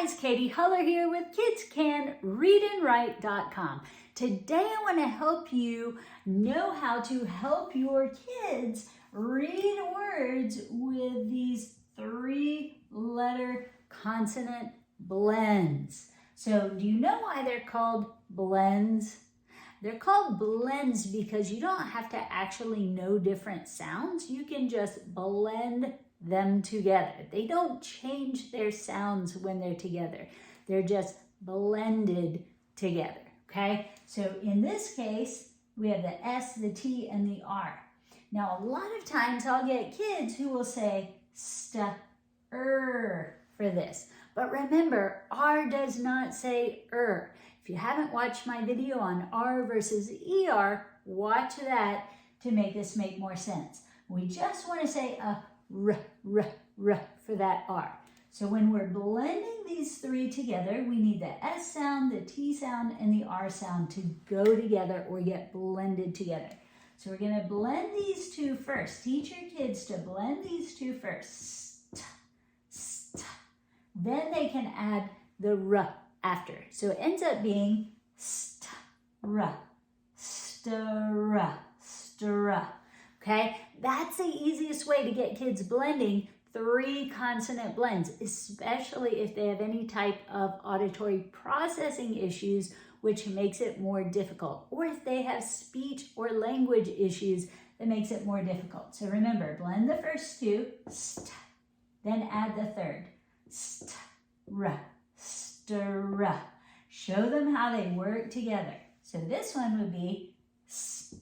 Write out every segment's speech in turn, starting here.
guys, Katie Huller here with KidsCanReadAndWrite.com. Today I want to help you know how to help your kids read words with these 3-letter consonant blends. So do you know why they're called blends? They're called blends because you don't have to actually know different sounds. You can just blend them together. They don't change their sounds when they're together. They're just blended together, okay? So in this case, we have the S, the T, and the R. Now, a lot of times I'll get kids who will say st-er for this. But remember, R does not say er. If you haven't watched my video on R versus ER, watch that to make this make more sense. We just want to say a r for that R. So when we're blending these three together, we need the S sound, the T sound, and the R sound to go together or get blended together. So we're going to blend these two first. Teach your kids to blend these two first. St, st. Then they can add the r after. So it ends up being st-ra, st-ra, st-ra. Okay, that's the easiest way to get kids blending 3 consonant blends, especially if they have any type of auditory processing issues, which makes it more difficult, or if they have speech or language issues that makes it more difficult. So remember, blend the first 2, st, then add the third, st-ra, st-ra. Show them how they work together. So this one would be sp,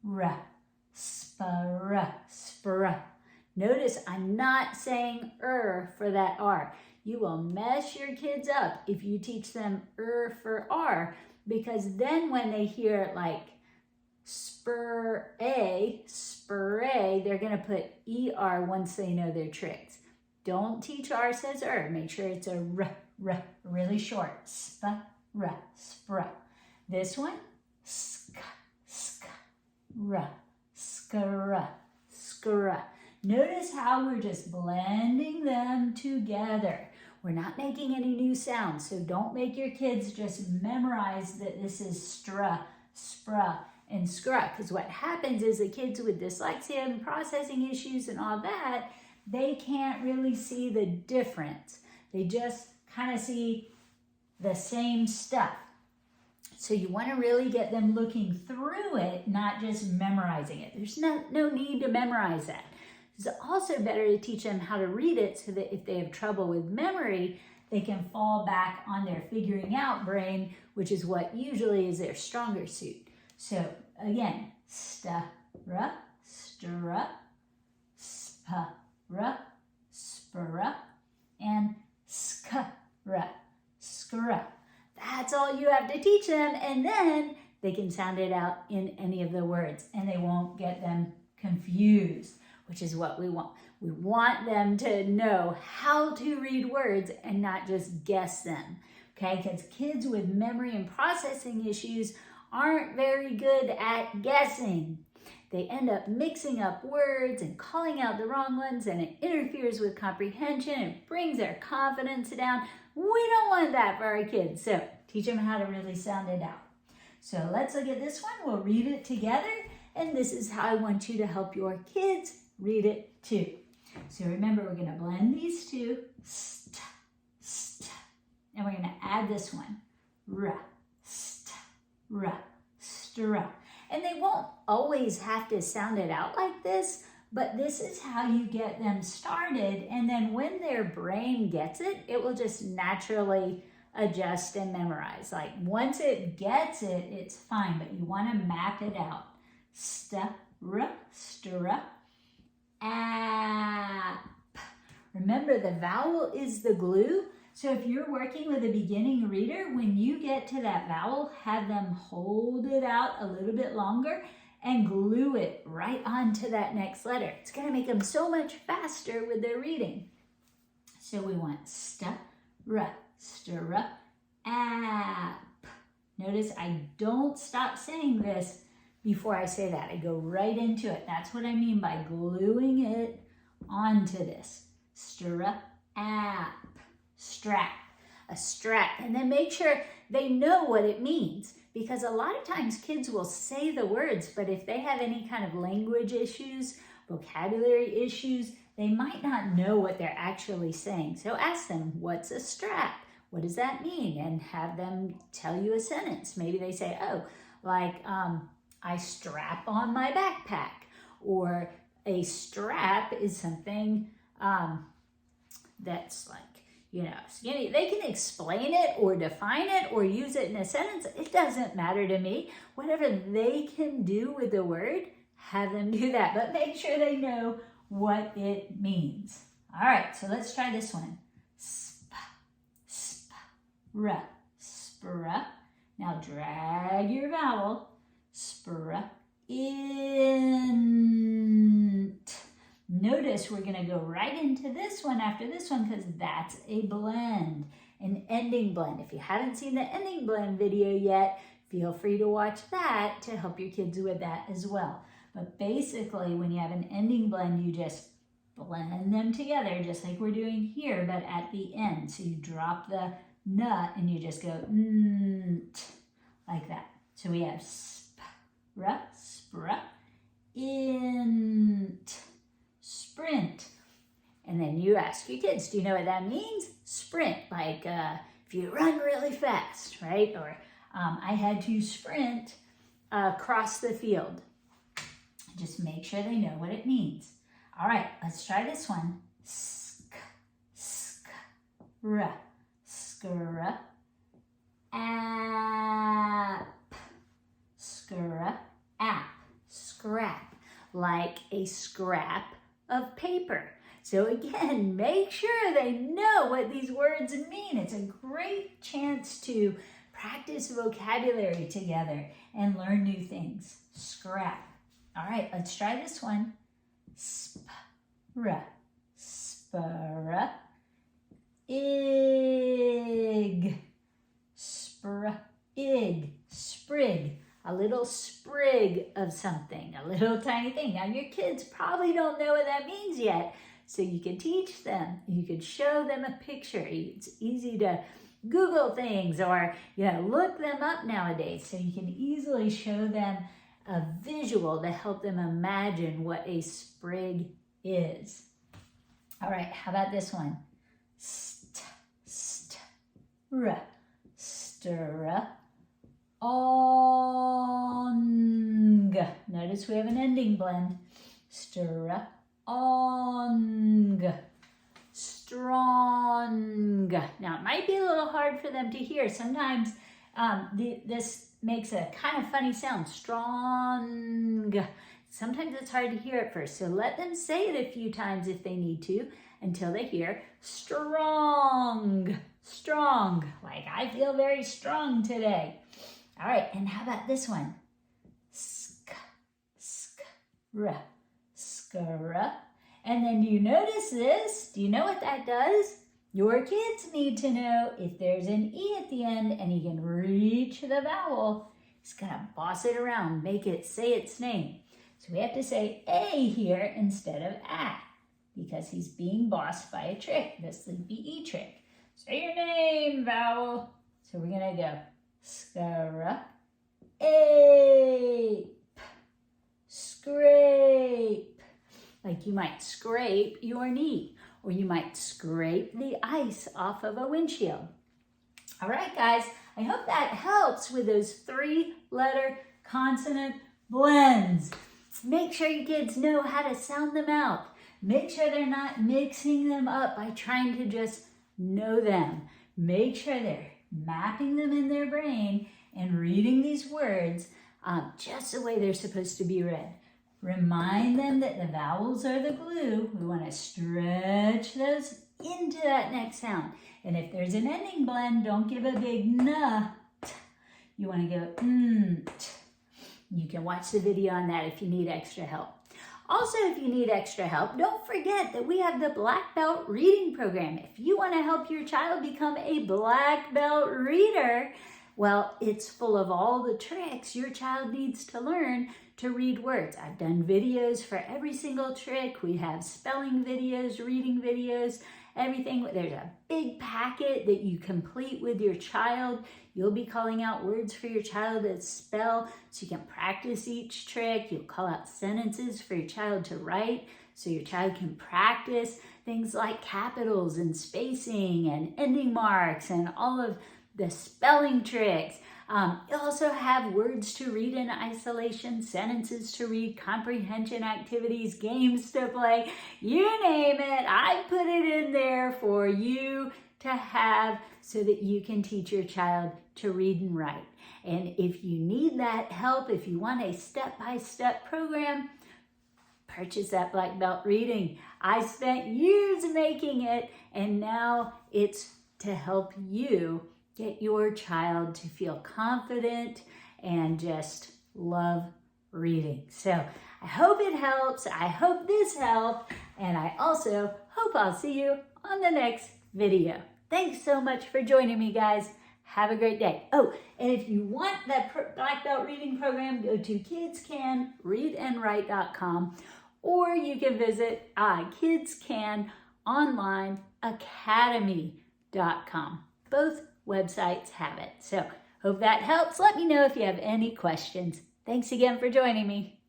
ra, spara, spara. Notice I'm not saying for that R. You will mess your kids up if you teach them for R, because then when they hear like spur-a, they're going to put ER once they know their tricks. Don't teach R says Make sure it's a r, really short. Spa-ra, spra. This one, sk, sk. Ra, skara, skara. Notice how we're just blending them together. We're not making any new sounds, so don't make your kids just memorize that this is stra, spra, and skra, because what happens is the kids with dyslexia and processing issues and all that, they can't really see the difference. They just kind of see the same stuff. So you want to really get them looking through it, not just memorizing it. There's no need to memorize that. It's also better to teach them how to read it so that if they have trouble with memory, they can fall back on their figuring out brain, which is what usually is their stronger suit. So again, sta-ra, stir-ra, spa-ra, spur-ra, and ska-ra, skra. That's all you have to teach them, and then they can sound it out in any of the words, and they won't get them confused, which is what we want. We want them to know how to read words and not just guess them, okay? Because kids with memory and processing issues aren't very good at guessing. They end up mixing up words and calling out the wrong ones, and it interferes with comprehension and brings their confidence down. We don't want that for our kids, so teach them how to really sound it out. So let's look at this one. We'll read it together, and this is how I want you to help your kids read it too. So remember, we're going to blend these two, st, st, and we're going to add this one, ra, st, ra, stra. And they won't always have to sound it out like this, but this is how you get them started. And then when their brain gets it, it will just naturally adjust and memorize. Like once it gets it, it's fine, but you want to map it out. Sta-ra, stra, ap. Remember, the vowel is the glue. So if you're working with a beginning reader, when you get to that vowel, have them hold it out a little bit longer and glue it right onto that next letter. It's going to make them so much faster with their reading. So we want sta-ra, stir-ra, ap. Notice I don't stop saying this before I say that. I go right into it. That's what I mean by gluing it onto this. Stir-ra, app, strap, a strap. And then make sure they know what it means, because a lot of times kids will say the words, but if they have any kind of language issues, vocabulary issues, they might not know what they're actually saying. So ask them, what's a strap? What does that mean? And have them tell you a sentence. Maybe they say, oh, like, I strap on my backpack. Or a strap is something that's like, you know, skinny. They can explain it or define it or use it in a sentence. It doesn't matter to me. Whatever they can do with the word, have them do that. But make sure they know what it means. All right, so let's try this one. Spra, spra. Now drag your vowel. Spra, int. Notice we're going to go right into this one after this one because that's a blend, an ending blend. If you haven't seen the ending blend video yet, feel free to watch that to help your kids with that as well. But basically, when you have an ending blend, you just blend them together just like we're doing here, but at the end. So you drop the n and you just go nt, like that. So we have spra, spra, int, sprint. And then you ask your kids, do you know what that means? Sprint, like if you run really fast, right? Or I had to sprint across the field. Just make sure they know what it means. All right, let's try this one. Sk, skra, skra, app, skra, app, scrap, like a scrap of paper. So again, make sure they know what these words mean. It's a great chance to practice vocabulary together and learn new things. Scrap. All right, let's try this one. Spra, spra, ig, spra, ig, sprig, a little sprig of something, a little tiny thing. Now your kids probably don't know what that means yet, so you can teach them. You could show them a picture. It's easy to Google things or look them up nowadays, so you can easily show them a visual to help them imagine what a sprig is. All right, how about this one? Stra, stra, ong. Notice we have an ending blend. Stra, ong. Strong. Now, it might be a little hard for them to hear. Sometimes this makes a kind of funny sound. Strong. Sometimes it's hard to hear at first. So let them say it a few times if they need to until they hear strong. Strong. Like, I feel very strong today. All right, and how about this one? Sk, skra, skra. And then do you notice this? Do you know what that does? Your kids need to know if there's an E at the end and he can reach the vowel, he's gonna boss it around, make it say its name. So we have to say A here instead of A because he's being bossed by a trick, the sleepy E trick. Say your name, vowel. So we're gonna go scra, ape, scrape. Like you might scrape your knee, or you might scrape the ice off of a windshield. All right, guys, I hope that helps with those 3-letter consonant blends. Make sure your kids know how to sound them out. Make sure they're not mixing them up by trying to just know them. Make sure they're mapping them in their brain and reading these words just the way they're supposed to be read. Remind them that the vowels are the glue. We want to stretch those into that next sound. And if there's an ending blend, don't give a big n. You want to go nt. You can watch the video on that if you need extra help. Also, if you need extra help, don't forget that we have the Black Belt Reading Program. If you want to help your child become a Black Belt reader, well, it's full of all the tricks your child needs to learn to read words. I've done videos for every single trick. We have spelling videos, reading videos, everything. There's a big packet that you complete with your child. You'll be calling out words for your child to spell so you can practice each trick. You'll call out sentences for your child to write so your child can practice things like capitals and spacing and ending marks and all of the spelling tricks. You'll also have words to read in isolation, sentences to read, comprehension activities, games to play, you name it. I put it in there for you to have so that you can teach your child to read and write. And if you need that help, if you want a step-by-step program, purchase that Black Belt Reading. I spent years making it, and now it's to help you get your child to feel confident and just love reading. So I hope it helps. I hope this helped. And I also hope I'll see you on the next video. Thanks so much for joining me, guys. Have a great day. Oh, and if you want that Black Belt Reading program, go to kidscanreadandwrite.com, or you can visit kidscanonlineacademy.com. Both websites have it. So hope that helps. Let me know if you have any questions. Thanks again for joining me.